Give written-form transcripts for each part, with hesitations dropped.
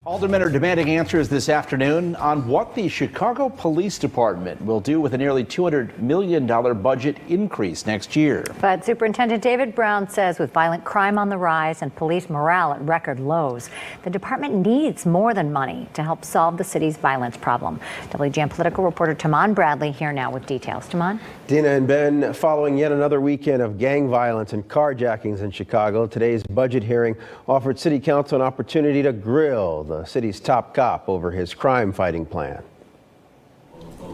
Aldermen are demanding answers this afternoon on what the Chicago Police Department will do with a nearly $200 million budget increase next year. But Superintendent David Brown says with violent crime on the rise and police morale at record lows, the department needs more than money to help solve the city's violence problem. WGN political reporter Taman Bradley here now with details. Taman? Dina and Ben, following yet another weekend of gang violence and carjackings in Chicago, today's budget hearing offered City Council an opportunity to grill the city's top cop over his crime-fighting plan.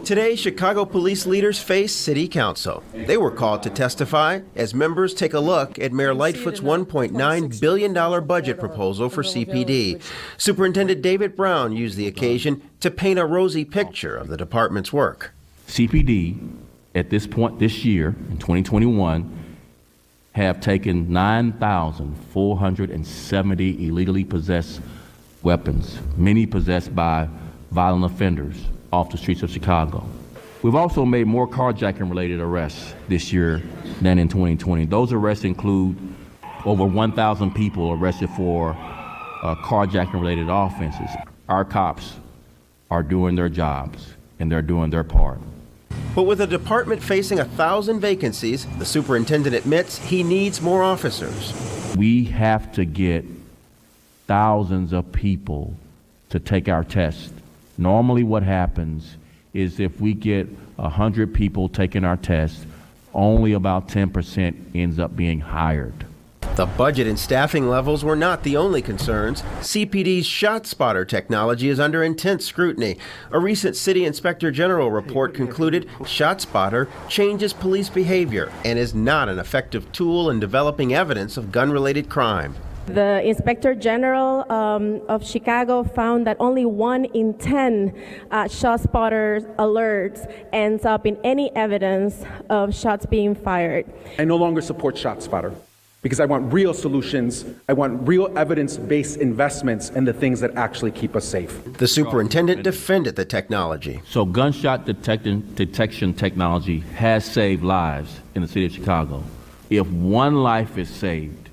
Today, Chicago police leaders face City Council. They were called to testify as members take a look at Mayor Lightfoot's $1.9 billion budget proposal for CPD. Superintendent David Brown used the occasion to paint a rosy picture of the department's work. CPD, at this point this year, in 2021, have taken 9,470 illegally possessed weapons, many possessed by violent offenders, off the streets of Chicago. We've also made more carjacking-related arrests this year than in 2020. Those arrests include over 1,000 people arrested for carjacking-related offenses. Our cops are doing their jobs, and they're doing their part. But with a department facing 1,000 vacancies, the superintendent admits he needs more officers. We have to get thousands of people to take our test. Normally what happens is if we get 100 people taking our test, only about 10% ends up being hired. The budget and staffing levels were not the only concerns. CPD's ShotSpotter technology is under intense scrutiny. A recent City Inspector General report concluded ShotSpotter changes police behavior and is not an effective tool in developing evidence of gun-related crime. The Inspector General of Chicago found that only 1 in 10 ShotSpotter alerts ends up in any evidence of shots being fired. I no longer support ShotSpotter because I want real solutions. I want real evidence-based investments in the things that actually keep us safe. The superintendent defended the technology. So gunshot detection technology has saved lives in the city of Chicago. If one life is saved,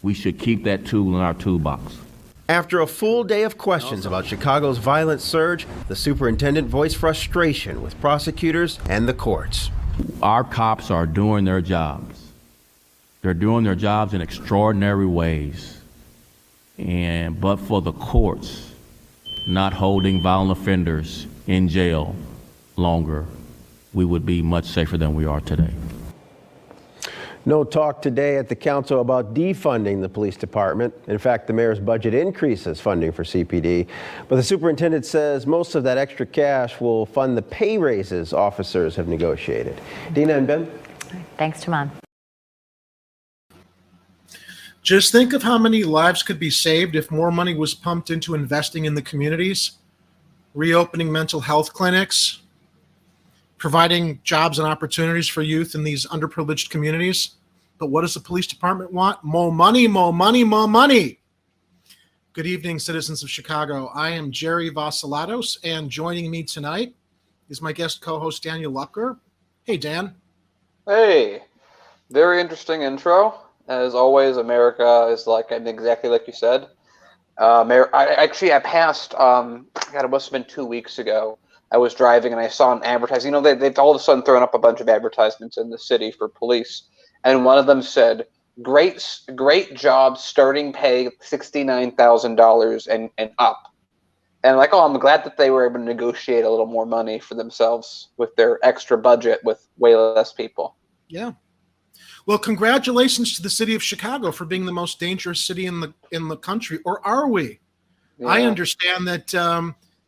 we should keep that tool in our toolbox. After a full day of questions about Chicago's violent surge, the superintendent voiced frustration with prosecutors and the courts. Our cops are doing their jobs. They're doing their jobs in extraordinary ways. But for the courts not holding violent offenders in jail longer, we would be much safer than we are today. No talk today at the council about defunding the police department. In fact, the mayor's budget increases funding for CPD, but the superintendent says most of that extra cash will fund the pay raises officers have negotiated. Dina and Ben? Thanks, Taman. Just think of how many lives could be saved if more money was pumped into investing in the communities, reopening mental health clinics, providing jobs and opportunities for youth in these underprivileged communities. But what does the police department want? More money, more money, more money. Good evening, citizens of Chicago. I am Jerry Vasilatos, and joining me tonight is my guest co-host Daniel Luepker. Hey, Dan. Hey, very interesting intro. As always, America is exactly like you said. I passed, God, it must have been 2 weeks ago. I was driving and I saw an advertising. You know, they've all of a sudden thrown up a bunch of advertisements in the city for police. And one of them said, great job, starting pay $69,000 and up. And I'm glad that they were able to negotiate a little more money for themselves with their extra budget with way less people. Yeah. Well, congratulations to the city of Chicago for being the most dangerous city in the country. Or are we? Yeah. I understand that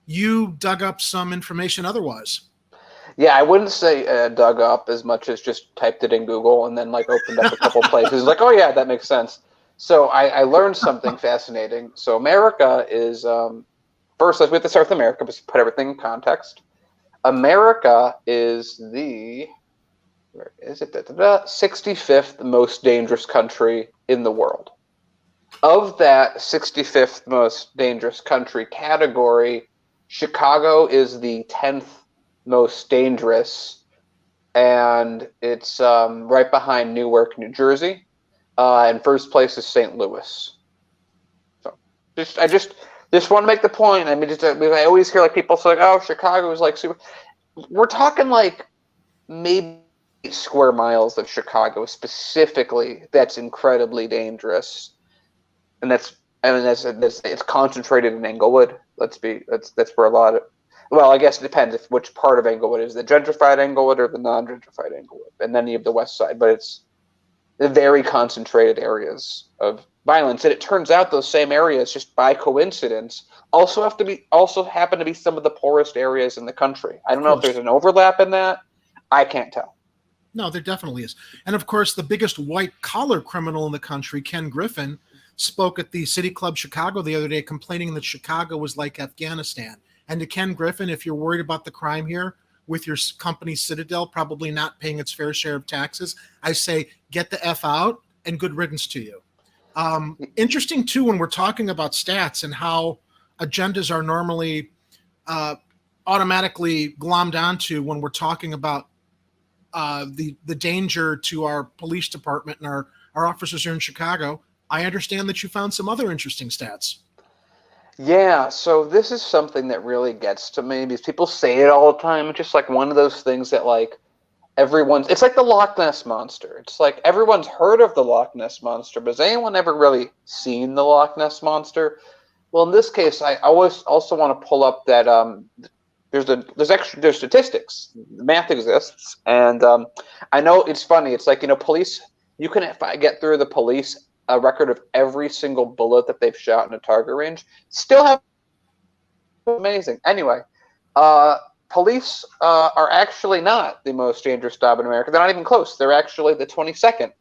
you dug up some information otherwise. Yeah, I wouldn't say dug up as much as just typed it in Google and then opened up a couple places. Oh yeah, that makes sense. So I learned something fascinating. So America is, first we have to start with America, but put everything in context. America is the, where is it? 65th most dangerous country in the world. Of that 65th most dangerous country category, Chicago is the 10th most dangerous, and it's right behind Newark, New Jersey, and first place is St. Louis. So Just want to make the point. I mean, I always hear like people say, like, "Oh, Chicago is like super." We're talking like maybe square miles of Chicago specifically. That's incredibly dangerous, and that's it's concentrated in Englewood. That's where a lot of. Well, I guess it depends which part of Englewood is the gentrified Englewood or the non-gentrified Englewood, and then you have the west side. But it's the very concentrated areas of violence, and it turns out those same areas, just by coincidence, also happen to be some of the poorest areas in the country. I don't know if there's an overlap in that. I can't tell. No, there definitely is. And of course, the biggest white-collar criminal in the country, Ken Griffin, spoke at the City Club Chicago the other day complaining that Chicago was like Afghanistan. And to Ken Griffin, if you're worried about the crime here, with your company Citadel probably not paying its fair share of taxes, I say get the F out and good riddance to you. Interesting, too, when we're talking about stats and how agendas are normally automatically glommed onto when we're talking about the danger to our police department and our officers here in Chicago. I understand that you found some other interesting stats. Yeah, so this is something that really gets to me because people say it all the time. It's just like one of those things that like it's like the Loch Ness Monster. It's like everyone's heard of the Loch Ness Monster, but has anyone ever really seen the Loch Ness Monster? Well, in this case, I always also want to pull up that there's statistics. The math exists, and I know it's funny. It's like, police. You can get through the police a record of every single bullet that they've shot in a target range. Still have amazing. Anyway, police are actually not the most dangerous job in America. They're not even close. They're actually the 22nd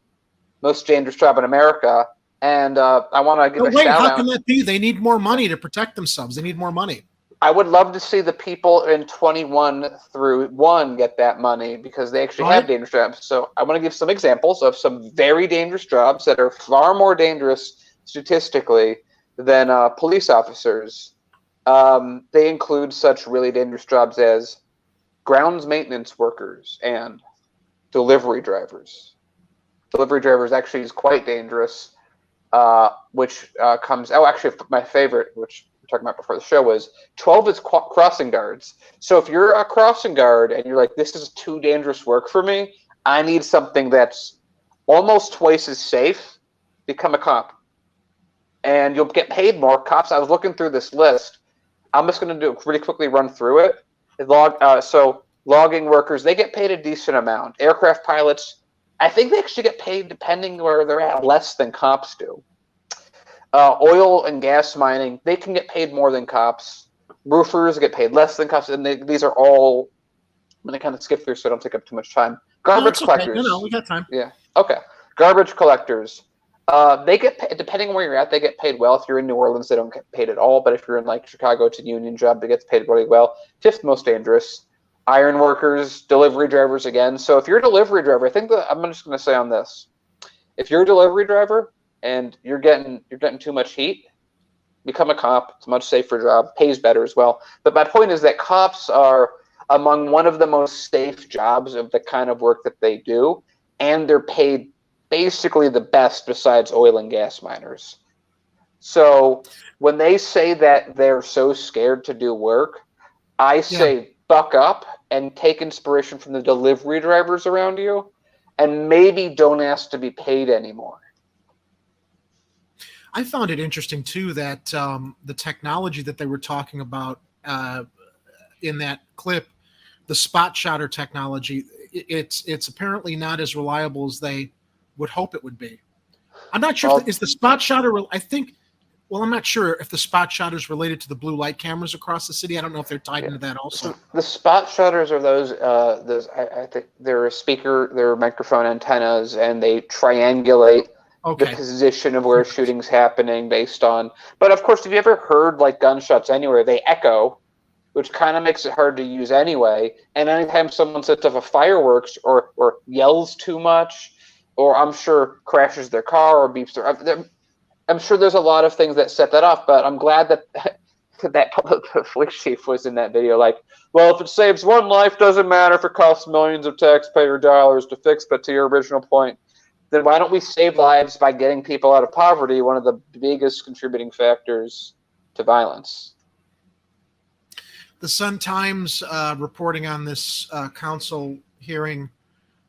most dangerous job in America. And I want to give a shout out. How can that be? They need more money to protect themselves. They need more money. I would love to see the people in 21 through 1 get that money because they actually have dangerous jobs. So I want to give some examples of some very dangerous jobs that are far more dangerous statistically than police officers. They include such really dangerous jobs as grounds maintenance workers and delivery drivers. Delivery drivers actually is quite dangerous, which comes... Oh, actually, my favorite, which talking about before the show, was 12 is crossing guards. So if you're a crossing guard and you're like, this is too dangerous work for me, I need something that's almost twice as safe, become a cop. And you'll get paid more. Cops, I was looking through this list. I'm just going to really quickly run through it. So logging workers, they get paid a decent amount. Aircraft pilots, I think they actually get paid, depending where they're at, less than cops do. Oil and gas mining, they can get paid more than cops. Roofers get paid less than cops, and these are all... I'm going to kind of skip through so I don't take up too much time. Garbage collectors. No, we got time. Yeah. Okay. Garbage collectors. They get paid, depending on where you're at, they get paid well. If you're in New Orleans, they don't get paid at all. But if you're in like Chicago, it's a union job that gets paid really well. 5th most dangerous. Iron workers, delivery drivers again. So if you're a delivery driver, I think that I'm just going to say on this: if you're a delivery driver and you're getting too much heat, become a cop. It's a much safer job, pays better as well. But my point is that cops are among one of the most safe jobs of the kind of work that they do, and they're paid basically the best besides oil and gas miners. So when they say that they're so scared to do work, I say buck up and take inspiration from the delivery drivers around you, and maybe don't ask to be paid anymore. I found it interesting, too, that the technology that they were talking about in that clip, the spot shotter technology, it's apparently not as reliable as they would hope it would be. I'm not sure. Is the spot shotter? I'm not sure if the spot shotter is related to the blue light cameras across the city. I don't know if they're tied into that also. The spot shutters are those. I think they're microphone antennas, and they triangulate the position of where shooting's happening based on. But of course, have you ever heard like gunshots anywhere? They echo, which kind of makes it hard to use anyway. And anytime someone sets off a fireworks or yells too much, or I'm sure crashes their car or beeps their... I'm sure there's a lot of things that set that off, but I'm glad that the police chief was in that video like, well, if it saves one life, doesn't matter if it costs millions of taxpayer dollars to fix. But to your original point, then why don't we save lives by getting people out of poverty, one of the biggest contributing factors to violence. The Sun-Times reporting on this council hearing,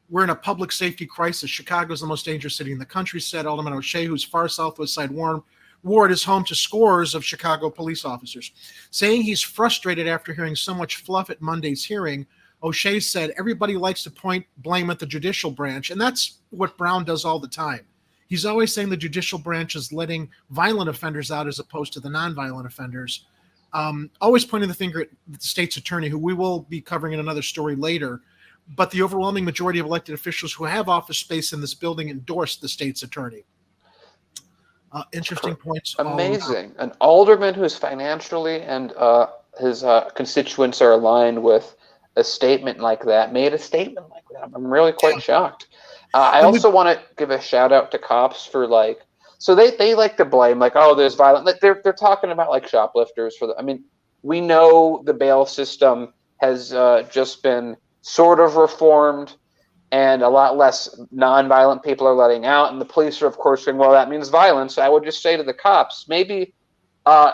we're in a public safety crisis. Chicago is the most dangerous city in the country, said Alderman O'Shea, whose far southwest side ward is home to scores of Chicago police officers. Saying he's frustrated after hearing so much fluff at Monday's hearing, O'Shea said everybody likes to point blame at the judicial branch, and that's what Brown does all the time. He's always saying the judicial branch is letting violent offenders out as opposed to the nonviolent offenders. Always pointing the finger at the state's attorney, who we will be covering in another story later. But the overwhelming majority of elected officials who have office space in this building endorsed the state's attorney. Interesting points. Amazing. An alderman who's financially and his constituents are aligned with a statement like that, made a statement like that. I'm really quite shocked. I also want to give a shout out to cops for so they like to blame oh, there's violence. They're talking about shoplifters I mean, we know the bail system has just been sort of reformed, and a lot less nonviolent people are letting out, and the police are of course saying, well, that means violence. I would just say to the cops, maybe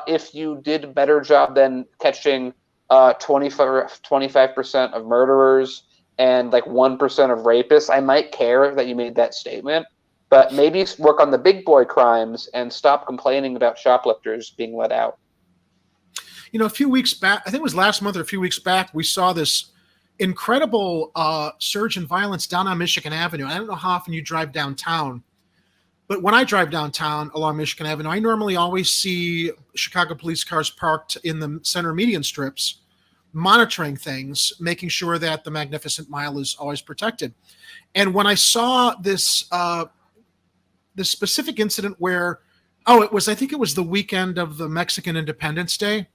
if you did a better job than catching 25% of murderers and 1% of rapists, I might care that you made that statement. But maybe work on the big boy crimes and stop complaining about shoplifters being let out. A few weeks back, I think it was last month or a few weeks back, we saw this incredible surge in violence down on Michigan Avenue. I don't know how often you drive downtown, but when I drive downtown along Michigan Avenue, I normally always see Chicago police cars parked in the center median strips, monitoring things, making sure that the Magnificent Mile is always protected. And when I saw this specific incident where, I think it was the weekend of the Mexican Independence Day.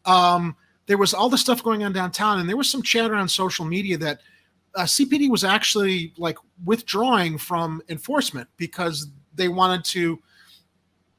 There was all this stuff going on downtown, and there was some chatter on social media that CPD was actually withdrawing from enforcement because they wanted to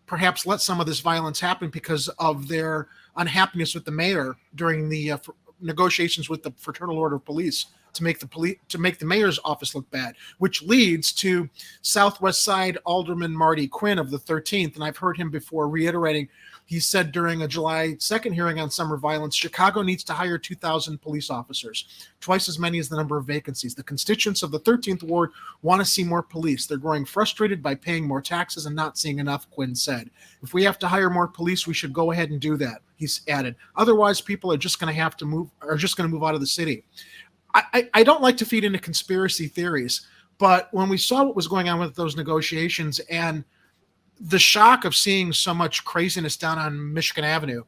perhaps let some of this violence happen because of their unhappiness with the mayor during the negotiations with the Fraternal Order of Police to make the mayor's office look bad, which leads to Southwest Side Alderman Marty Quinn of the 13th. And I've heard him before reiterating, he said during a July 2nd hearing on summer violence, Chicago needs to hire 2,000 police officers, twice as many as the number of vacancies. The constituents of the 13th Ward want to see more police. They're growing frustrated by paying more taxes and not seeing enough, Quinn said. If we have to hire more police, we should go ahead and do that, he's added. Otherwise, people are just going to move out of the city. I don't like to feed into conspiracy theories, but when we saw what was going on with those negotiations and the shock of seeing so much craziness down on Michigan Avenue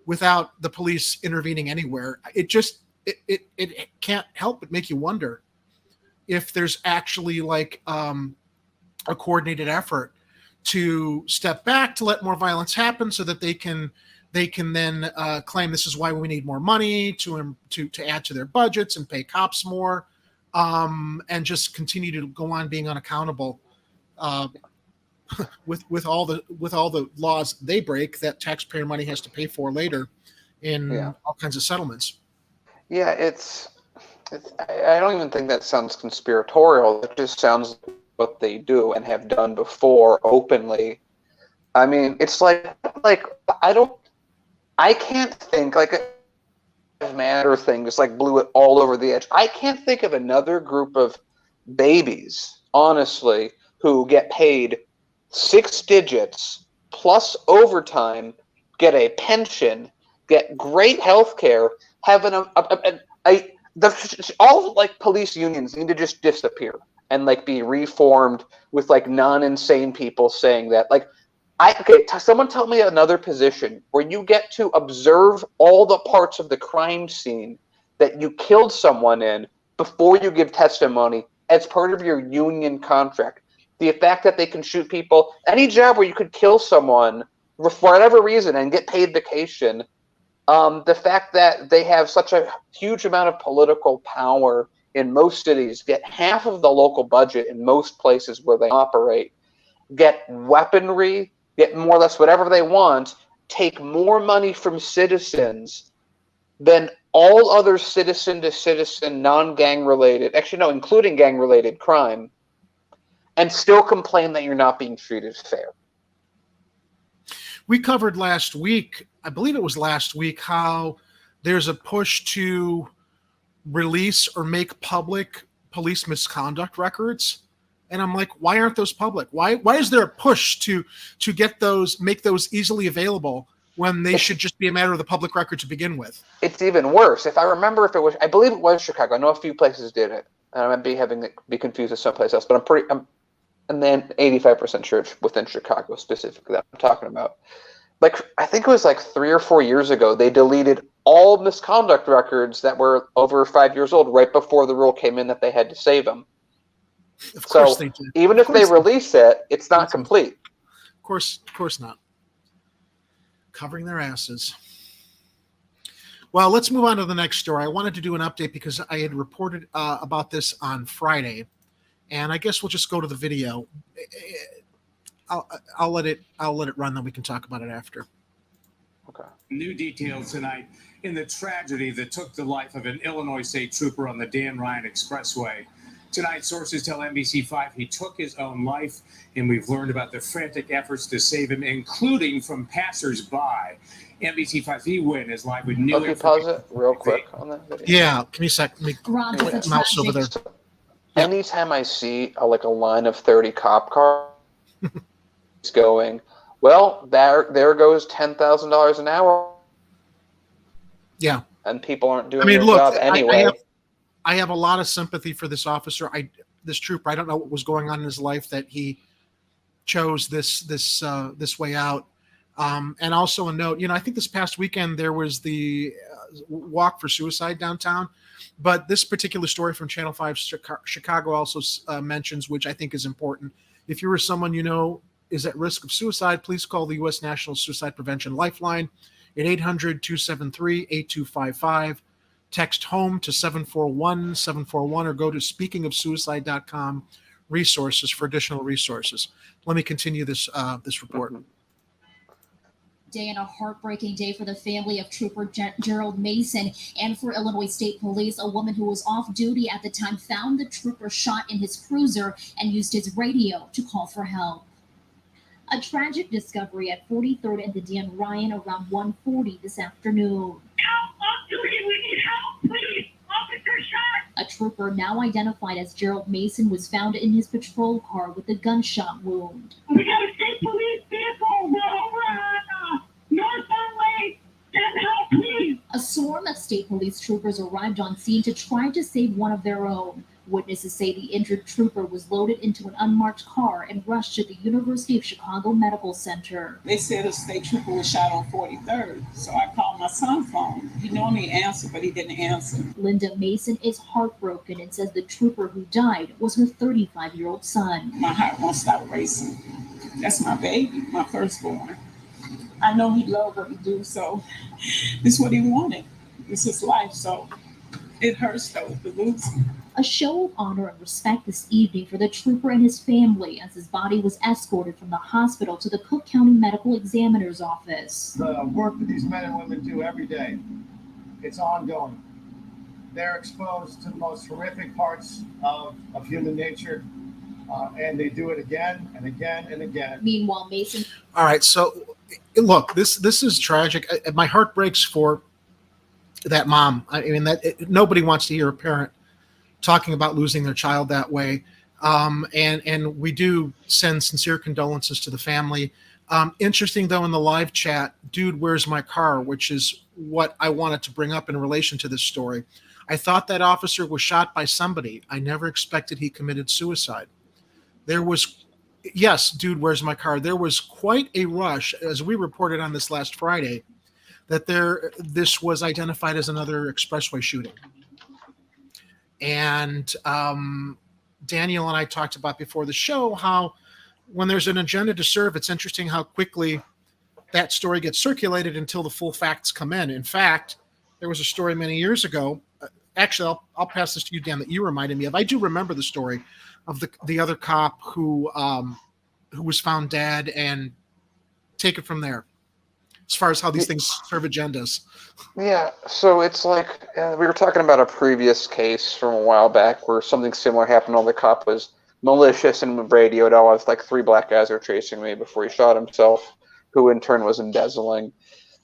without the police intervening anywhere, it can't help but make you wonder if there's actually a coordinated effort to step back to let more violence happen so that they can then claim this is why we need more money to add to their budgets and pay cops more, and just continue to go on being unaccountable with all the laws they break that taxpayer money has to pay for later in all kinds of settlements. Yeah, I don't even think that sounds conspiratorial. It just sounds like what they do and have done before openly. I mean, it's I can't think a matter thing just blew it all over the edge. I can't think of another group of babies, honestly, who get paid 6 digits plus overtime, get a pension, get great health care, have all police unions need to just disappear and be reformed with non-insane people saying that someone tell me another position where you get to observe all the parts of the crime scene that you killed someone in before you give testimony as part of your union contract. The fact that they can shoot people, any job where you could kill someone for whatever reason and get paid vacation, the fact that they have such a huge amount of political power in most cities, get half of the local budget in most places where they operate, get weaponry, get more or less whatever they want, take more money from citizens than all other citizen-to-citizen, non-gang related, actually no, including gang-related crime, and still complain that you're not being treated fair. We covered last week, I believe it was last week, how there's a push to release or make public police misconduct records. And I'm like, why aren't those public? Why is there a push to get those, make those easily available when they should just be a matter of the public record to begin with? It's even worse. If I remember, if it was, I believe it was Chicago. I know a few places did it, and I might be having it be confused with someplace else. But and then 85% sure it's within Chicago specifically that I'm talking about. Like, I think it was like 3 or 4 years ago, they deleted all misconduct records that were over 5 years old right before the rule came in that they had to save them. Of course So they did. even if they release it, it's not complete. Of course not. Covering their asses. Well, let's move on to the next story. I wanted to do an update because I had reported about this on Friday, and I guess we'll just go to the video. I'll let it run, then we can talk about it after. Okay. New details tonight in the tragedy that took the life of an Illinois State Trooper on the Dan Ryan Expressway. Tonight, sources tell NBC5 he took his own life, and we've learned about the frantic efforts to save him, including from passers-by. NBC5 win is live with new Okay, pause it real quick on that video. Yeah, give me a sec. Let me mouse over there. Anytime I see a line of 30 cop cars going, well, there goes $10,000 an hour. Yeah. And people aren't doing their job anyway. I have a lot of sympathy for this officer. This trooper. I don't know what was going on in his life that he chose this way out. And also a note, I think this past weekend there was the walk for suicide downtown, but this particular story from Channel 5 Chicago also mentions, which I think is important. If you or someone you know is at risk of suicide, please call the U.S. National Suicide Prevention Lifeline at 800-273-8255. Text HOME to 741-741 or go to speakingofsuicide.com resources for additional resources. Let me continue this report. Day and a heartbreaking day for the family of Trooper Gerald Mason and for Illinois State Police. A woman who was off duty at the time found the trooper shot in his cruiser and used his radio to call for help. A tragic discovery at 43rd and the Dan Ryan around 1:40 this afternoon. Help! Off duty! We need help! Please! Officer shot! A trooper now identified as Gerald Mason was found in his patrol car with a gunshot wound. We got a state police vehicle! We're over northbound lane! Send help, please! A swarm of state police troopers arrived on scene to try to save one of their own. Witnesses say the injured trooper was loaded into an unmarked car and rushed to the University of Chicago Medical Center. They said a state trooper was shot on 43rd, so I called my son's phone. He normally answered, but he didn't answer. Linda Mason is heartbroken and says the trooper who died was her 35-year-old son. My heart won't stop racing. That's my baby, my firstborn. I know he loved what he do, so this is what he wanted. It's his life, so it hurts though to lose him. A show of honor and respect this evening for the trooper and his family as his body was escorted from the hospital to the Cook County Medical Examiner's office. The work that these men and women do every day, it's ongoing. They're exposed to the most horrific parts of human nature, and they do it again and again and again. Meanwhile, Mason. All right, so look, this is tragic. My heart breaks for that mom. I mean, nobody wants to hear a parent talking about losing their child that way. And we do send sincere condolences to the family. Interesting, though, in the live chat, dude, where's my car? Which is what I wanted to bring up in relation to this story. I thought that officer was shot by somebody. I never expected he committed suicide. There was, yes, dude, where's my car? There was quite a rush, as we reported on this last Friday, that this was identified as another expressway shooting. And Daniel and I talked about before the show how when there's an agenda to serve, it's interesting how quickly that story gets circulated until the full facts come in. In fact, there was a story many years ago. Actually, I'll pass this to you, Dan, that you reminded me of. I do remember the story of the other cop who was found dead, and take it from there. As far as how these things serve agendas. Yeah, so it's like we were talking about a previous case from a while back where something similar happened. All the cop was malicious and radioed, "Oh, it's like 3 black guys are chasing me," before he shot himself. who in turn was embezzling.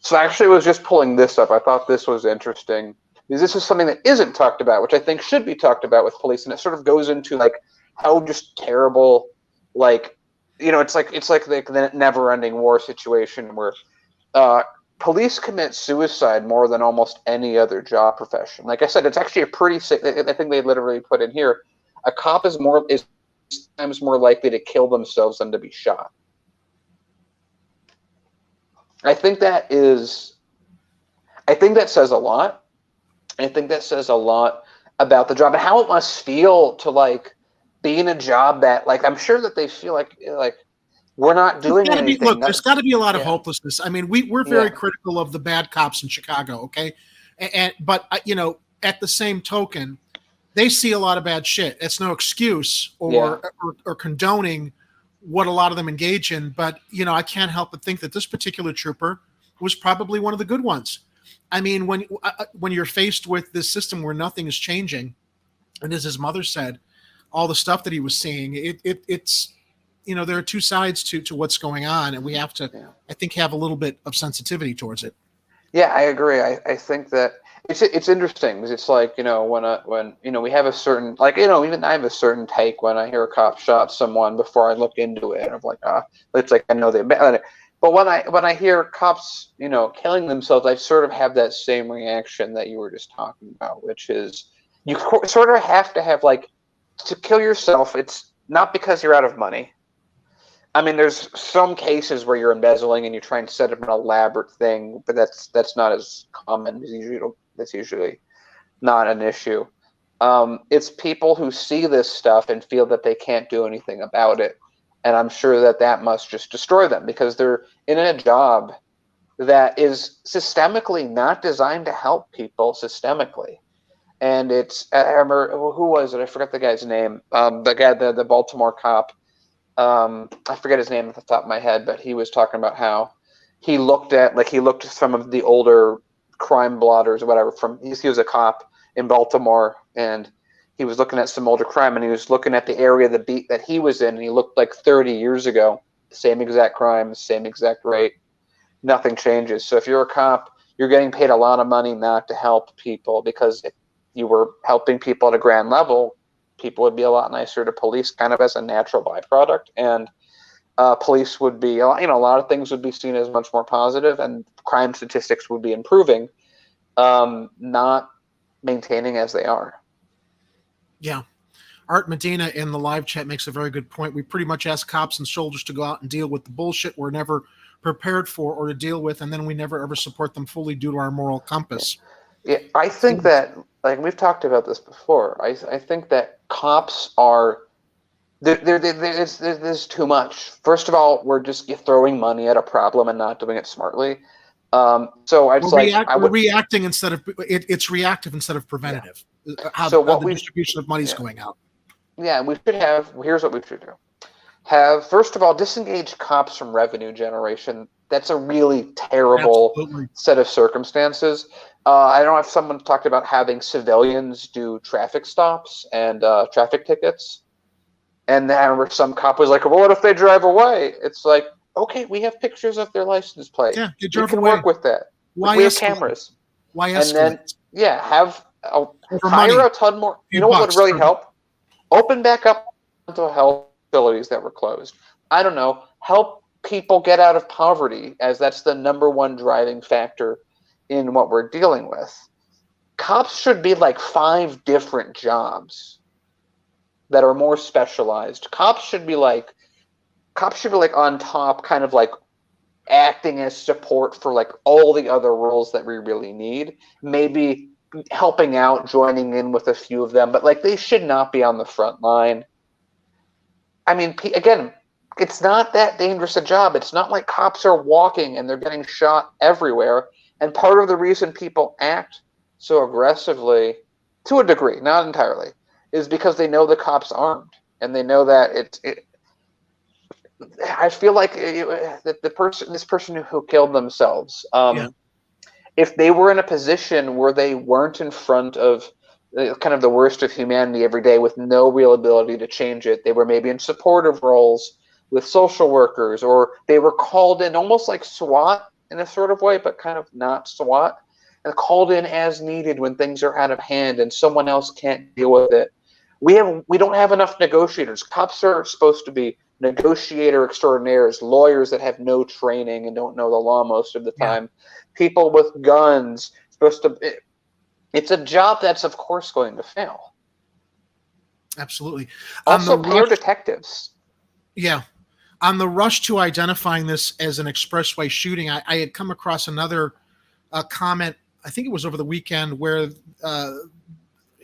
So I actually was just pulling this up. I thought this was interesting because this is something that isn't talked about, which I think should be talked about with police, and it sort of goes into like how just terrible, like, it's like the never-ending war situation where police commit suicide more than almost any other job profession. Like I said, it's actually a pretty sick. I think they literally put in here, a cop is times more likely to kill themselves than to be shot. I think that says a lot. I think that says a lot about the job and how it must feel to like be in a job that, like, I'm sure that they feel like we're not doing anything. There's got to be a lot of hopelessness. I mean, we're very critical of the bad cops in Chicago, okay? But at the same token, they see a lot of bad shit. It's no excuse or condoning what a lot of them engage in. But I can't help but think that this particular trooper was probably one of the good ones. I mean, when you're faced with this system where nothing is changing, and as his mother said, all the stuff that he was seeing, it's there are two sides to what's going on, and we have to, I think, have a little bit of sensitivity towards it. Yeah, I agree. I think that it's interesting because it's like, when we have a certain, like, even I have a certain take when I hear a cop shot someone before I look into it. I'm like, it's like I know they. But when I hear cops, killing themselves, I sort of have that same reaction that you were just talking about, which is you sort of have to have, like, to kill yourself. It's not because you're out of money. I mean, there's some cases where you're embezzling and you try and set up an elaborate thing, but that's not as common. That's usually not an issue. It's people who see this stuff and feel that they can't do anything about it. And I'm sure that must just destroy them because they're in a job that is systemically not designed to help people systemically. And I remember, who was it? I forgot the guy's name. The guy, the Baltimore cop. I forget his name off the top of my head, but he was talking about how he looked at some of the older crime blotters or whatever. He was a cop in Baltimore, and he was looking at some older crime, and he was looking at the area, the beat that he was in, and he looked like 30 years ago, same exact crime, same exact rate, nothing changes. So if you're a cop, you're getting paid a lot of money not to help people, because if you were helping people at a grand level, people would be a lot nicer to police kind of as a natural byproduct, and police would be, a lot of things would be seen as much more positive, and crime statistics would be improving, not maintaining as they are. Yeah. Art Medina in the live chat makes a very good point. We pretty much ask cops and soldiers to go out and deal with the bullshit we're never prepared for or to deal with, and then we never ever support them fully due to our moral compass. Yeah, I think that, like, we've talked about this before. I think that cops are there's too much. First of all, we're just throwing money at a problem and not doing it smartly. So we're reacting instead of it's reactive instead of preventative. Yeah. How the distribution of money is going out. Yeah, we should have. Here's what we should do: have, first of all, disengage cops from revenue generation. That's a really terrible set of circumstances. I don't know if someone talked about having civilians do traffic stops and traffic tickets. And then I remember some cop was like, well, what if they drive away? It's like, okay, we have pictures of their license plate. Yeah, we can work with that. We have cameras. Why escalate? And then, have hire a ton more. You know what would really help? Open back up mental health facilities that were closed. I don't know. Help people get out of poverty, as that's the number one driving factor in what we're dealing with. Cops should be like 5 different jobs that are more specialized. Cops should be like on top, kind of like acting as support for like all the other roles that we really need. Maybe helping out, joining in with a few of them, but like they should not be on the front line. I mean, again, it's not that dangerous a job. It's not like cops are walking and they're getting shot everywhere. And part of the reason people act so aggressively, to a degree, not entirely, is because they know the cops armed, and they know that I feel like that this person who killed themselves, if they were in a position where they weren't in front of kind of the worst of humanity every day with no real ability to change it, they were maybe in supportive roles with social workers, or they were called in almost like SWAT in a sort of way, but kind of not SWAT, and called in as needed when things are out of hand and someone else can't deal with it. We don't have enough negotiators. Cops are supposed to be negotiator extraordinaires, lawyers that have no training and don't know the law most of the time. People with guns, it's a job that's of course going to fail. Absolutely. Also, pay your detectives. Yeah. On the rush to identifying this as an expressway shooting, I had come across another comment, I think it was over the weekend, where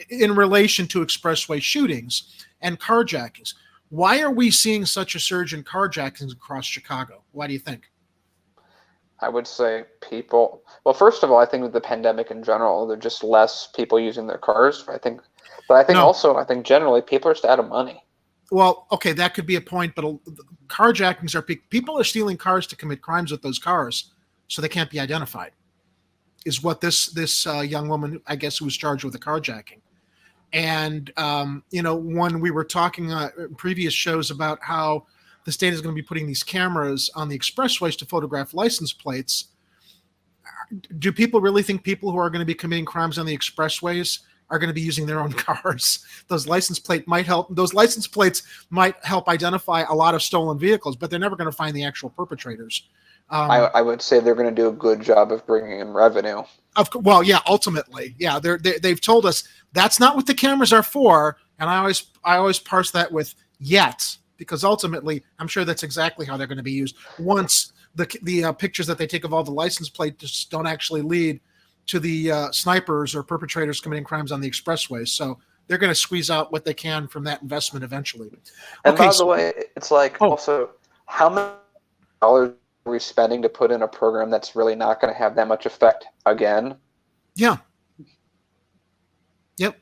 in relation to expressway shootings and carjackings, why are we seeing such a surge in carjackings across Chicago? Why do you think? I would say people. Well, first of all, I think with the pandemic in general, there are just less people using their cars. I think generally people are just out of money. Well, okay, that could be a point, but carjackings are people are stealing cars to commit crimes with those cars, so they can't be identified. Is what this young woman, I guess, who was charged with a carjacking. And when we were talking in previous shows about how the state is going to be putting these cameras on the expressways to photograph license plates, do people really think people who are going to be committing crimes on the expressways are going to be using their own cars? Those license plates might help identify a lot of stolen vehicles, but they're never going to find the actual perpetrators. I would say they're going to do a good job of bringing in revenue. Ultimately, yeah. They've told us that's not what the cameras are for, and I always parse that with yet, because ultimately I'm sure that's exactly how they're going to be used. Once the pictures that they take of all the license plates don't actually lead to the snipers or perpetrators committing crimes on the expressways, so they're going to squeeze out what they can from that investment eventually. And by the way, it's like also how many dollars are we spending to put in a program that's really not going to have that much effect again? Yeah. Yep.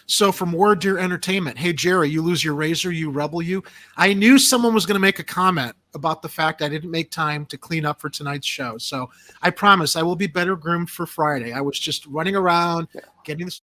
So from Word Deer Entertainment, hey, Jerry, you lose your razor, you rebel, you. I knew someone was going to make a comment about the fact I didn't make time to clean up for tonight's show. So I promise I will be better groomed for Friday. I was just running around, getting the